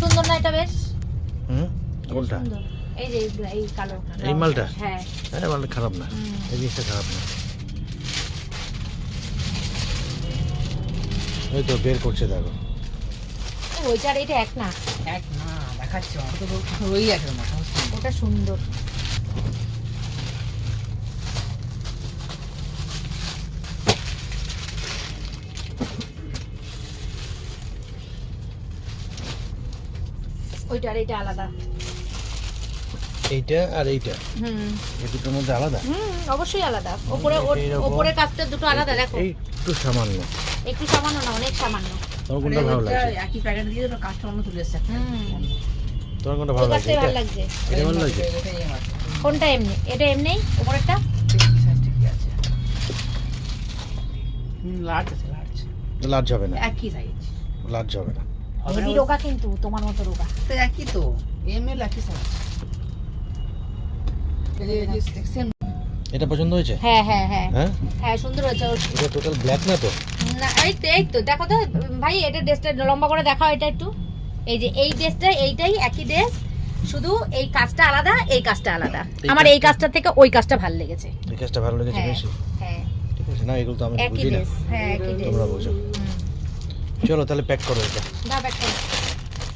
সুন্দর না এটা বেশ? কোনটা? এই যে এই কালো এই মালটা? হ্যাঁ হ্যাঁ, মালটা খারাপ না, এই জিনিসটা খারাপ না। ওই তো বের করছে দেখো। ওইটা আর এটা এক না? এক না, দেখাচ্ছে অত তো ওই আছে না, ওটা সুন্দর। ওইটা আর এটা আলাদা। এইটা আর এইটা এই দুটোর মধ্যে আলাদা? অবশ্যই আলাদা। ওপরে কাজটা দুটো আলাদা দেখো। একটু সামান্য। একটু সামান্য না, অনেক সামান্য। তোমার কোনটা ভালো লাগছে? একই প্যাকেট দিয়ে তো কাস্টমার অন্য তুলে এসেছে। তোমার কোনটা ভালো লাগছে? ভালো লাগছে। এটা ভালো লাগছে? কোনটা এমনি? এটা এমনি উপরেরটা? ঠিকই আছে। লার্জ আছে, লার্জ। লার্জ হবে না, একই সাইজ। লার্জ হবে না। হেভি রোগা কিন্তু তোমার মতো রোগা। তো একই তো, এমএল একই সাইজ। এটা পছন্দ হয়েছে? হ্যাঁ হ্যাঁ হ্যাঁ হ্যাঁ হ্যাঁ, সুন্দর হয়েছে। এটা টোটাল ব্ল্যাক না তো? না, এই তো দেখো তো ভাই, এটা ড্রেসটা লম্বা করে দেখাও এটা একটু। এই যে এই ড্রেসটা, এইটাই একই ড্রেস, শুধু এই কাজটা আলাদা, এই কাজটা আলাদা। আমার এই কাজটা থেকে ওই কাজটা ভালো লেগেছে। এই কাজটা ভালো লেগেছে হ্যাঁ বেশি? হ্যাঁ, ঠিক আছে, না এগুলো তো আমি একই বুঝি না, ড্রেস। হ্যাঁ একই ড্রেস। তোমরা বুঝো। চলো তাহলে প্যাক করো এটা। দাও ব্যাক করো।